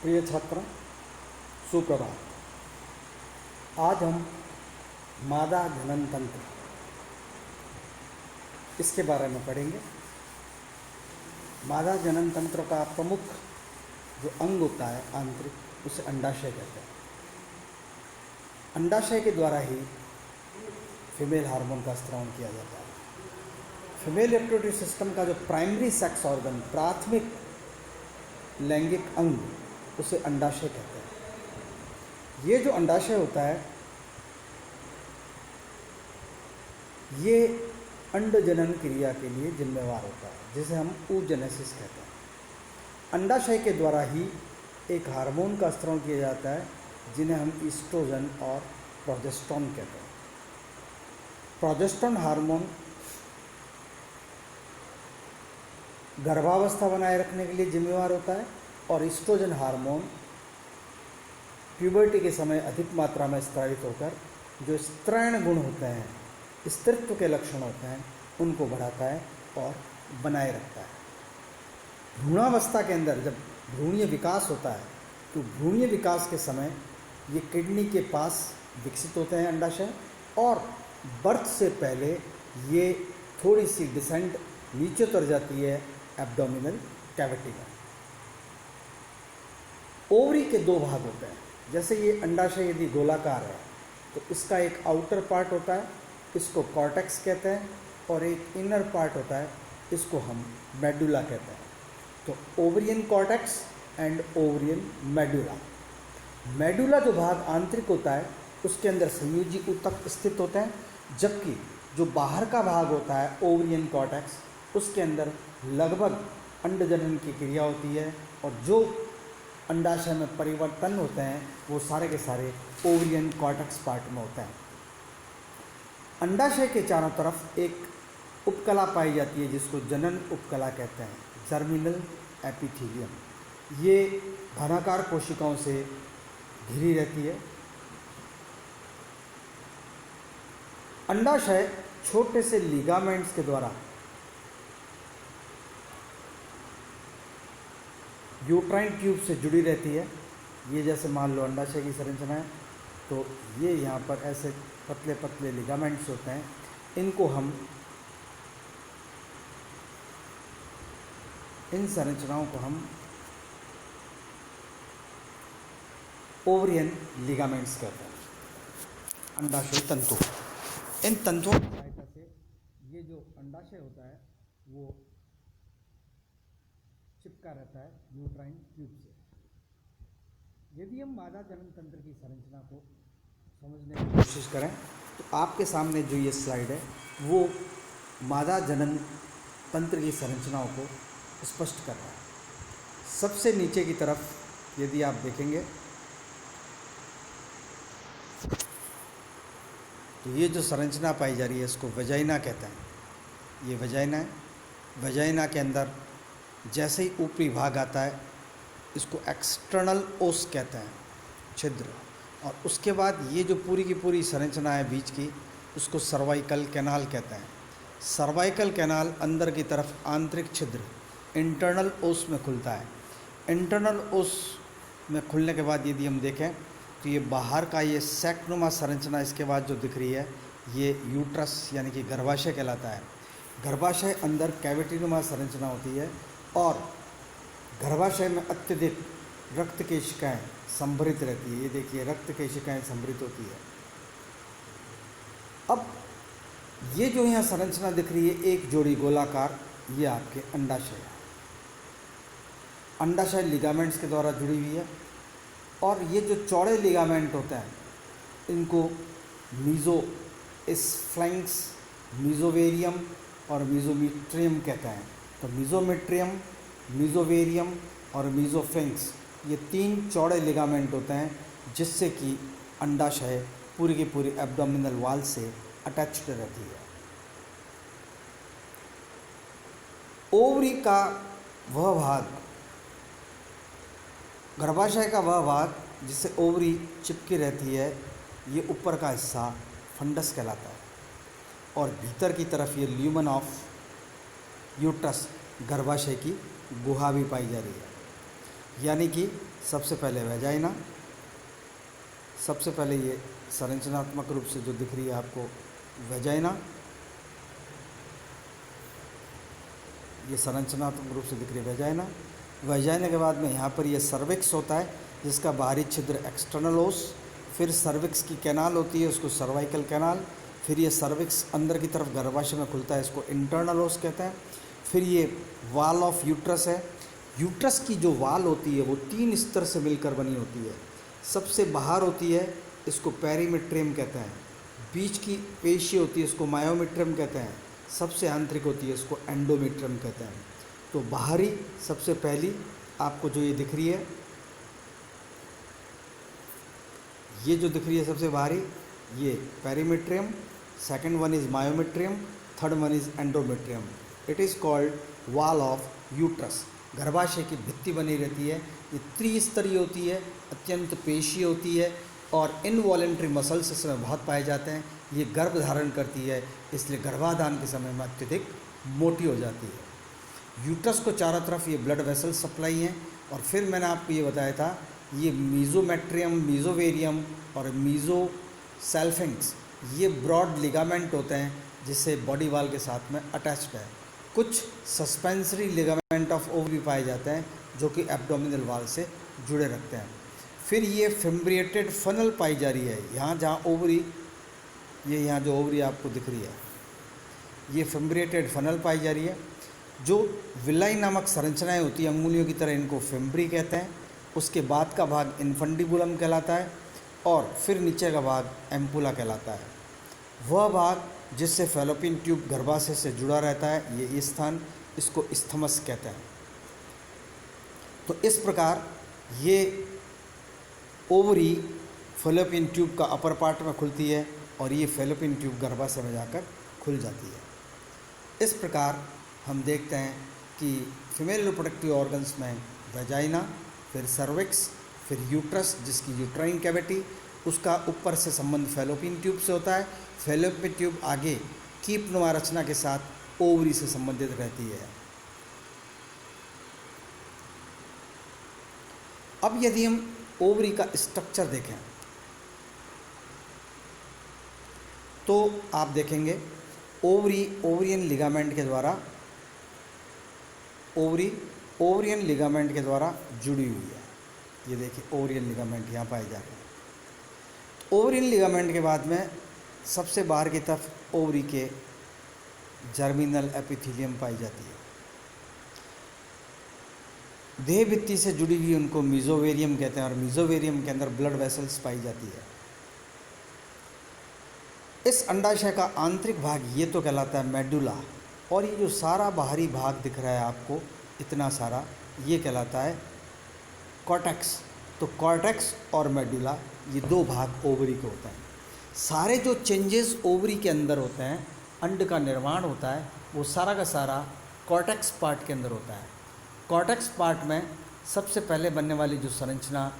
प्रिय छात्र, सुप्रभात। आज हम मादा जनन तंत्र इसके बारे में पढ़ेंगे। मादा जनन तंत्र का प्रमुख जो अंग होता है आंतरिक, उसे अंडाशय कहते हैं। अंडाशय के द्वारा ही फीमेल हार्मोन का स्त्राव किया जाता है। फीमेल रिप्रोडक्टिव सिस्टम का जो प्राइमरी सेक्स ऑर्गन, प्राथमिक लैंगिक अंग, उसे अंडाशय कहते हैं। ये जो अंडाशय होता है, ये अंड जनन क्रिया के लिए जिम्मेवार होता है, जिसे हम oogenesis कहते हैं। अंडाशय के द्वारा ही एक हार्मोन का स्त्राव किया जाता है, जिन्हें हम ईस्ट्रोजन और प्रोजेस्टेरोन कहते हैं। प्रोजेस्टेरोन हार्मोन गर्भावस्था बनाए रखने के लिए जिम्मेवार होता है और ईस्ट्रोजन हार्मोन प्यूबर्टी के समय अधिक मात्रा में स्रावित होकर जो स्त्रैण गुण होते हैं, स्त्रीत्व के लक्षण होते हैं, उनको बढ़ाता है और बनाए रखता है। भ्रूणावस्था के अंदर जब भ्रूणीय विकास होता है, तो भ्रूणीय विकास के समय ये किडनी के पास विकसित होते हैं अंडाशय, और बर्थ से पहले ये थोड़ी सी डिसेंट नीचे उतर जाती है एब्डोमिनल कैविटी में। ओवरी के दो भाग होते हैं। जैसे ये अंडाशय यदि गोलाकार है तो इसका एक आउटर पार्ट होता है, इसको कॉर्टेक्स कहते हैं, और एक इनर पार्ट होता है, इसको हम मेडुला कहते हैं। तो ovarian cortex and ovarian medulla. Medulla जो भाग आंतरिक होता है, उसके अंदर संयोजी ऊतक स्थित होते हैं, जबकि जो बाहर का भाग होता है ओवरियन कॉर्टेक्स, उसके अंदर लगभग अंडजनन की क्रिया होती है, और जो अंडाशय में परिवर्तन होते हैं वो सारे के सारे ओवरियन कॉर्टेक्स पार्ट में होते हैं। अंडाशय के चारों तरफ एक उपकला पाई जाती है, जिसको जनन उपकला कहते हैं, जर्मिनल एपिथेलियम। ये घनाकार कोशिकाओं से घिरी रहती है। अंडाशय छोटे से लिगामेंट्स के द्वारा यूट्राइन ट्यूब से जुड़ी रहती है। ये जैसे मान लो अंडाशय की संरचना है, तो ये यहाँ पर ऐसे पतले पतले लिगामेंट्स होते हैं, इनको हम, इन संरचनाओं को हम ओवरियन लिगामेंट्स कहते हैं। अंडाशय तंतु, इन तंतुओं की सहायता से ये जो अंडाशय होता है वो चिपका रहता है यूट्राइन ट्यूब से। यदि हम मादा जनन तंत्र की संरचना को समझने की कोशिश करें, तो आपके सामने जो ये स्लाइड है वो मादा जनन तंत्र की संरचनाओं को स्पष्ट कर रहा है। सबसे नीचे की तरफ यदि आप देखेंगे तो ये जो संरचना पाई जा रही है, इसको वजाइना कहते हैं। ये वजाइना है। वजाइना के अंदर जैसे ही ऊपरी भाग आता है, इसको एक्सटर्नल ओस कहते हैं, छिद्र, और उसके बाद ये जो पूरी की पूरी संरचना है बीच की, उसको सर्वाइकल कैनाल कहते हैं। सर्वाइकल कैनाल अंदर की तरफ आंतरिक छिद्र इंटरनल ओस में खुलता है। इंटरनल ओस में खुलने के बाद यदि हम देखें तो ये बाहर का ये सैकनुमा संरचना इसके बाद जो दिख रही है, ये यूट्रस यानी कि गर्भाशय कहलाता है। गर्भाशय अंदर कैविटीनुमा संरचना होती है, और गर्भाशय में अत्यधिक रक्त केशिकाएँ संभरित रहती है। ये देखिए, रक्त केशिकाएँ संभरित होती है। अब ये जो यहाँ संरचना दिख रही है, एक जोड़ी गोलाकार, ये आपके अंडाशय है। अंडाशय लिगामेंट्स के द्वारा जुड़ी हुई है, और ये जो चौड़े लिगामेंट होते हैं, इनको मीज़ोस्फिंक्स, मीज़ोवेरियम और मीज़ोमेट्रियम कहते हैं। तो मीज़ोमेट्रियम, मीज़ोवेरियम और मीज़ोस्फिंक्स, ये तीन चौड़े लिगामेंट होते हैं, जिससे कि अंडाशय पूरी की पूरी एब्डोमिनल वॉल से अटैच्ड रहती है। ओवरी का वह भाग, गर्भाशय का वह भाग जिससे ओवरी चिपकी रहती है, ये ऊपर का हिस्सा फंडस कहलाता है, और भीतर की तरफ ये ल्यूमन ऑफ यूट्रस, गर्भाशय की गुहा भी पाई जा रही है। यानी कि सबसे पहले वेजाइना, सबसे पहले ये संरचनात्मक रूप से जो दिख रही है आपको वेजाइना, ये संरचनात्मक रूप से दिख रही है वेजाइना। वेजाइना के बाद में यहाँ पर ये सर्विक्स होता है जिसका बाहरी छिद्र एक्सटर्नल ओस, फिर सर्विक्स की कैनाल होती है उसको सर्वाइकल कैनाल, फिर ये सर्विक्स अंदर की तरफ गर्भाशय में खुलता है इसको इंटरनल ओस कहते हैं। फिर ये वाल ऑफ यूट्रस है। यूट्रस की जो वाल होती है वो 3 स्तर से मिलकर बनी होती है। सबसे बाहर होती है इसको पेरीमेट्रियम कहते हैं, बीच की पेशी होती है इसको मायोमेट्रियम कहते हैं, सबसे आंतरिक होती है इसको एंडोमेट्रियम कहते हैं। तो बाहरी सबसे पहली आपको जो ये दिख रही है, ये जो दिख रही है सबसे बाहरी ये perimetrium, second one is myometrium, third one is endometrium. It is called wall of uterus. गर्भाशय की भित्ति बनी रहती है, ये त्रिस्तरीय होती है, अत्यंत पेशी होती है और इनवॉलेंट्री मसल्स इसमें बहुत पाए जाते हैं। ये गर्भ धारण करती है, इसलिए गर्भाधान के समय में अत्यधिक मोटी हो जाती है। यूट्रस को चारों तरफ ये ब्लड वेसल सप्लाई हैं। और फिर मैंने आपको ये बताया था ये मीजोमेट्रियम, मीजोवेरियम और मीजोसेल्फिंक्स ये ब्रॉड लिगामेंट होते हैं जिससे बॉडी वाल के साथ में अटैच्ड है। कुछ सस्पेंसरी लिगामेंट ऑफ ओवरी पाए जाते हैं जो कि एब्डोमिनल वाल से जुड़े रखते हैं। फिर ये फिम्ब्रिएटेड फनल पाई जा रही है, यहाँ जहाँ ओवरी, ये यहाँ जो ओवरी आपको दिख रही है ये फिम्ब्रिएटेड फनल पाई जा रही है। जो विलाई नामक संरचनाएं होती हैं अंगुलियों की तरह, इनको फिम्ब्री कहते हैं। उसके बाद का भाग इन्फंडिबुलम कहलाता है और फिर नीचे का भाग एम्पुला कहलाता है। वह भाग जिससे फैलोपियन ट्यूब गर्भाशय से जुड़ा रहता है, ये स्थान, इसको इस्थमस कहते हैं। तो इस प्रकार ये ओवरी फैलोपियन ट्यूब का अपर पार्ट में खुलती है और ये फैलोपियन ट्यूब गर्भाशय में जाकर खुल जाती है। इस प्रकार हम देखते हैं कि फीमेल रिप्रोडक्टिव ऑर्गन्स में वेजाइना, फिर सर्विक्स, फिर यूट्रस जिसकी यूट्राइन कैविटी, उसका ऊपर से संबंध फैलोपियन ट्यूब से होता है। फैलोपियन ट्यूब आगे कीपनुमा रचना के साथ ओवरी से संबंधित रहती है। अब यदि हम ओवरी का स्ट्रक्चर देखें तो आप देखेंगे ओवरी ओवरियन लिगामेंट के द्वारा, ओवरी ओवरियन लिगामेंट के द्वारा जुड़ी हुई है। ये देखिए ओवरियन लिगामेंट यहाँ पाए जा रहे हैं। ओवरियन लिगामेंट के बाद में सबसे बाहर की तरफ ओवरी के जर्मिनल एपिथेलियम पाई जाती है। देह भित्ति से जुड़ी हुई उनको मीजोवेरियम कहते हैं और मीजोवेरियम के अंदर ब्लड वेसल्स पाई जाती है। इस अंडाशय का आंतरिक भाग ये तो कहलाता है मेडुला, और ये जो सारा बाहरी भाग दिख रहा है आपको इतना सारा, ये कहलाता है कॉर्टेक्स। तो कॉर्टेक्स और मेडुला ये 2 भाग ओवरी के होते हैं। सारे जो चेंजेस ओवरी के अंदर होते हैं, अंड का निर्माण होता है, वो सारा का सारा कॉर्टेक्स पार्ट के अंदर होता है। कॉर्टेक्स पार्ट में सबसे पहले बनने वाली जो संरचना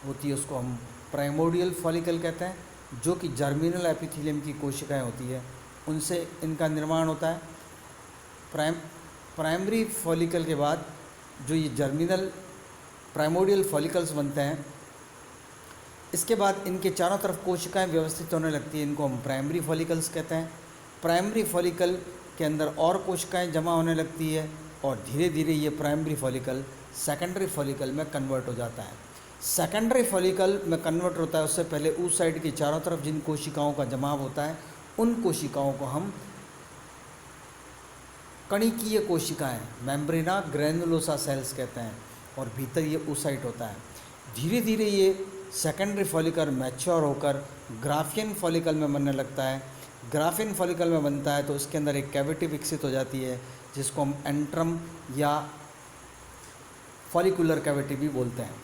होती है उसको हम प्राइमोर्डियल फॉलिकल कहते हैं, जो कि जर्मिनल एपिथेलियम की कोशिकाएं होती है, उनसे इनका निर्माण होता है। प्राइमरी फॉलिकल के बाद जो ये जर्मिनल प्राइमोर्डियल फॉलिकल्स बनते हैं, इसके बाद इनके चारों तरफ कोशिकाएं व्यवस्थित होने लगती हैं, इनको हम प्राइमरी फॉलिकल्स कहते हैं। प्राइमरी फॉलिकल के अंदर और कोशिकाएं जमा होने लगती है और धीरे धीरे ये प्राइमरी फॉलिकल सेकेंडरी फॉलिकल में कन्वर्ट हो जाता है। सेकेंडरी फॉलिकल में कन्वर्ट होता है उससे पहले उस साइड की चारों तरफ जिन कोशिकाओं का जमाव होता है, उन कोशिकाओं को हम कणिकीय कोशिकाएं, मेम्ब्रेना ग्रैनुलोसा सेल्स कहते हैं, और भीतर ये oocyte होता है। धीरे धीरे ये सेकेंडरी फॉलिकल मैच्योर होकर ग्राफियन फॉलिकल में बनने लगता है। ग्राफियन फॉलिकल में बनता है तो इसके अंदर एक कैविटी विकसित हो जाती है जिसको हम एंट्रम या फॉलिकुलर कैविटी भी बोलते हैं।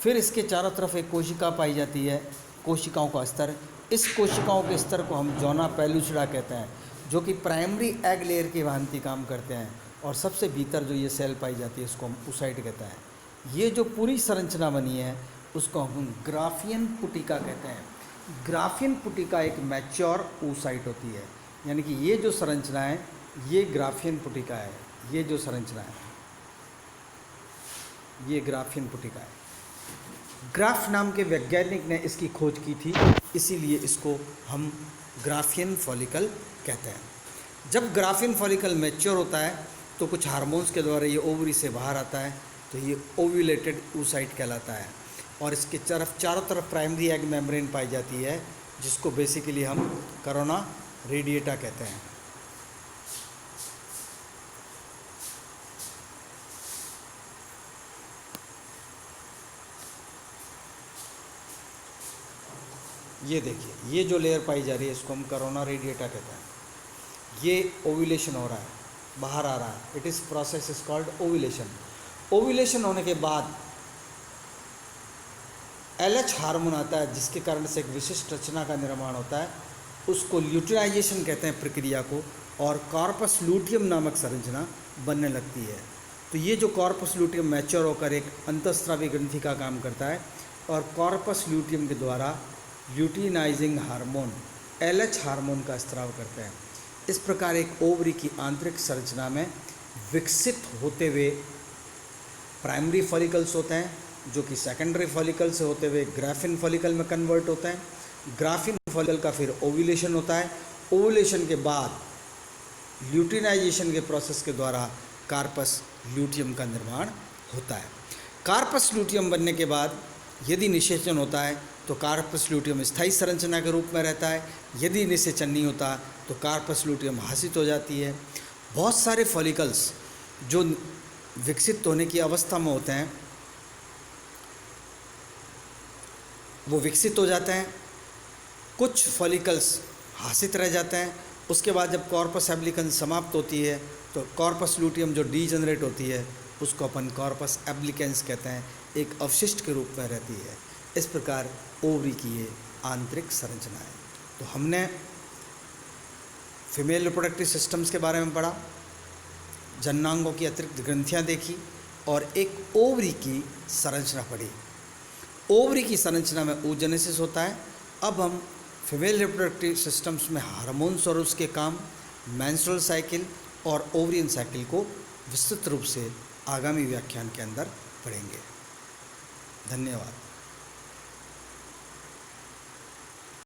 फिर इसके चारों तरफ एक कोशिका पाई जाती है, कोशिकाओं का स्तर। इस कोशिकाओं के स्तर को हम जोना पेलुसिडा कहते हैं, जो कि प्राइमरी एग लेयर की भांति काम करते हैं। और सबसे भीतर जो ये सेल पाई जाती है उसको हम oocyte कहते हैं। ये जो पूरी संरचना बनी है उसको हम ग्राफियन पुटिका कहते हैं। ग्राफियन पुटिका एक मैच्योर oocyte होती है, यानी कि ये जो संरचना है ये ग्राफियन पुटिका है। ये जो संरचना है ये ग्राफियन पुटिका है। ग्राफ नाम के वैज्ञानिक ने इसकी खोज की थी, इसीलिए इसको हम ग्राफियन फॉलिकल कहते हैं। जब ग्राफियन फॉलिकल मैच्योर होता है तो कुछ हार्मोन्स के द्वारा ये ओवरी से बाहर आता है, तो ये ओव्यूलेटेड oocyte कहलाता है। और इसके चारों तरफ प्राइमरी एग मेम्ब्रेन पाई जाती है, जिसको बेसिकली हम कोरोना रेडिएटा कहते हैं। ये देखिए, ये जो लेयर पाई जा रही है इसको हम कोरोना रेडिएटा कहते हैं। ये ओव्यूलेशन हो रहा है, बाहर आ रहा है। It is process is called ovulation. Ovulation होने के बाद LH हार्मोन आता है, जिसके कारण से एक विशिष्ट रचना का निर्माण होता है, उसको ल्यूटिनाइजेशन कहते हैं प्रक्रिया को, और कॉर्पस लूटियम नामक संरचना बनने लगती है। तो ये जो कॉर्पस लूटियम मैच्योर होकर एक अंतःस्रावी ग्रंथि का काम करता है, और कॉर्पस लूटियम के द्वारा ल्यूटिनाइजिंग हार्मोन LH हार्मोन का स्त्राव करते हैं। इस प्रकार एक ओवरी की आंतरिक संरचना में विकसित होते हुए प्राइमरी फॉलिकल्स होते हैं, जो कि सेकेंडरी फॉलिकल से होते हुए ग्राफिन फॉलिकल में कन्वर्ट होते हैं। ग्राफिन फॉलिकल का फिर ओव्यूलेशन होता है। ओव्यूलेशन के बाद ल्यूटिनाइजेशन के प्रोसेस के द्वारा कार्पस ल्यूटियम का निर्माण होता है। कार्पस ल्यूटियम बनने के बाद यदि निषेचन होता है तो कार्पस ल्यूटियम स्थायी संरचना के रूप में रहता है। यदि निषेचन नहीं होता तो कार्पस ल्यूटियम हासित हो जाती है। बहुत सारे फॉलिकल्स जो विकसित होने की अवस्था में होते हैं वो विकसित हो जाते हैं, कुछ फॉलिकल्स हासित रह जाते हैं। उसके बाद जब कॉर्पस एब्लिकन्स समाप्त होती है तो कॉर्पस लूटियम जो डीजनरेट होती है उसको अपन कॉर्पस एब्लिकेंस कहते हैं, एक अवशिष्ट के रूप में रहती है। इस प्रकार ओवरी की ये आंतरिक संरचना है। तो हमने फीमेल रिप्रोडक्टिव सिस्टम्स के बारे में पढ़ा, जननांगों की अतिरिक्त ग्रंथियाँ देखी, और एक ओवरी की संरचना पढ़ी। ओवरी की संरचना में oogenesis होता है। अब हम फीमेल रिप्रोडक्टिव सिस्टम्स में हार्मोन्स और उसके काम, मेंस्ट्रुअल साइकिल और ओवरियन साइकिल को विस्तृत रूप से आगामी व्याख्यान के अंदर पढ़ेंगे। धन्यवाद।